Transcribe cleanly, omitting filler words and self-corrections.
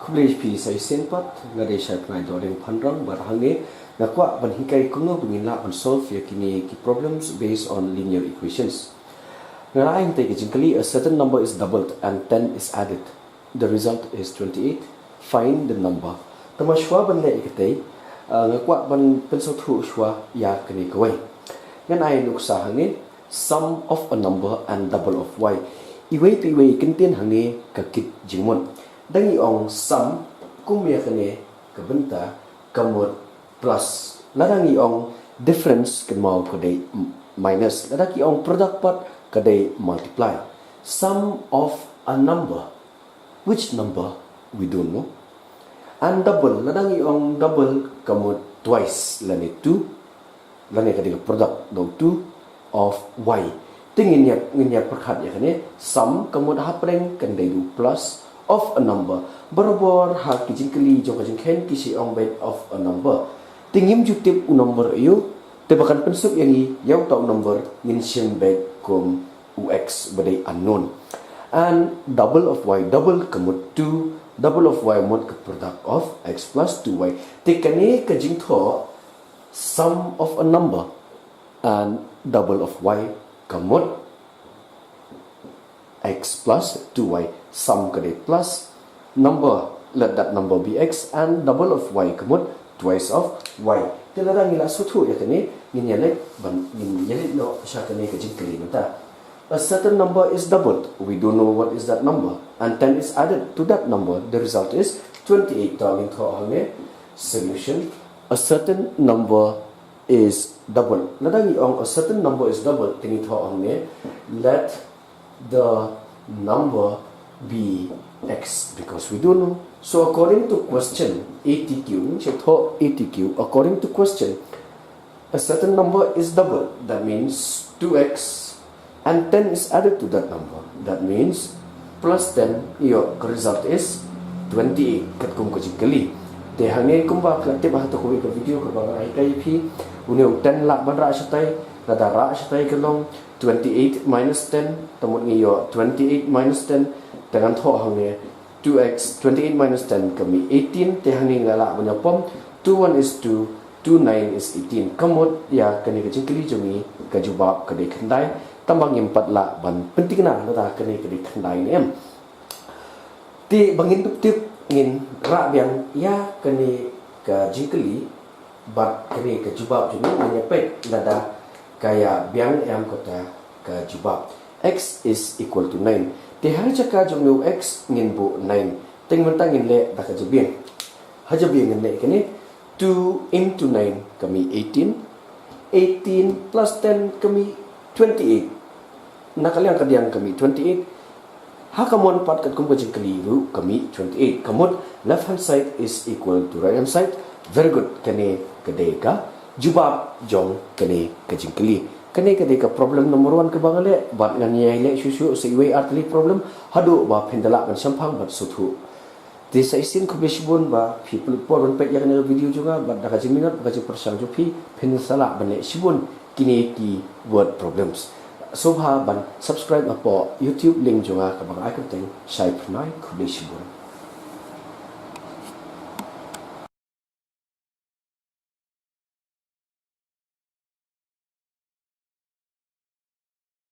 Khublei pi sai sen pat ngade Shaiphyrnai doreng Phanrang barhangne nakwa ban hikai kungo bingila on solve yakini ki problems based on linear equations. Ngara inte jingkali a certain number is doubled and 10 is added. The result is 28. Find the number. Tama shwa ban le ikatei ngakwa ban penso thu shwa ya kani kawai. Ngan ai nuksa hangne sum of a number and double of y. Iwei tu iwei kintin hangne kakit jingmon. Dangi ong sum kumya kane ka bynta kamot plus. Ladangi ong difference kan mau kadai minus. Ladaki ong product part kadai multiply. Sum of a number. Which number we don't know. And double. Ladangi ong double kamot twice. Lani 2. Lani kadai product do 2 of y. Tingin niya perkhat ya kane sum kamot hapreng kadai do plus of a number. Berobor hak jingkali jong Kane kisi ong bed of a number. Tingim jutip number ayu tebakan pensuk yang yaw tau number ngin sim bed kum ux badai unknown. And double of y double kemut 2 double of y mod ke product of x plus 2y. Tikani ke jingtho sum of a number and double of y kemut x plus 2y. Sum kadai plus number, let that number be x, and double of y kemut twice of y. Tiada ngila sutu ya kini nginyalek ban nginyalek no syakani ke jingkali nata. A certain number is doubled. We don't know what is that number, and 10 is added to that number. The result is 28. Darling thohangne solution. A certain number is doubled. Ladangi ong a certain number is doubled. Tini thohangne let the number be x because we don't know. So according to question ATQ, according to question, a certain number is doubled. That means 2x and 10 is added to that number. That means plus 10. Your result is 28. Katkum ko jingkali. Te hangen kumba klate bah to ko video ko ba ai kai phi uneu 10 la ban ra shatai nada ra shatai kelong 28 minus 10 tamut ngi yo 28 minus 10 dengan tho hangne 2x 28 minus 10 kami 18 te hangi ngala banya pom 21 is 2 29 is 18 kamut ya kani ke jingkali jongi ka jubab ka de khandai tambang yang 4 la ban penting na nada kani ke de khandai ni em ti bangin tip ngin ra biang ya kani ka jingkali bat kani ke jubab jongi menyepet nada kaya biang em kota ka jubab x is equal to 9. Tihar caka jomnu x ngin bu 9. Ting mentang ngin le dak jabien. Hajabieng ngin le kini 2 into 9 kami 18. 18 plus 10 kami 28. Nakaliang kadiang kami 28. Hakamon pat kat kumpa jingkaliru kami 28. Kamut left hand side is equal to right hand side. Very good. Kani kadeka jubab jong kani kajingkali. Kani kadeka problem number 1 ke bangale bat ngan ye le susu se we artli problem hadu ba pendala ban sampang bat suthu. Desa isin Khublei shibun ba people por ban pek yang video juga bat dak minot ba pyrshang jopi phin sala ban le shibun kini ki word problems. Sobha ban subscribe apo YouTube link juga ka bang ai ka teng Shaiphyrnai Khublei shibun.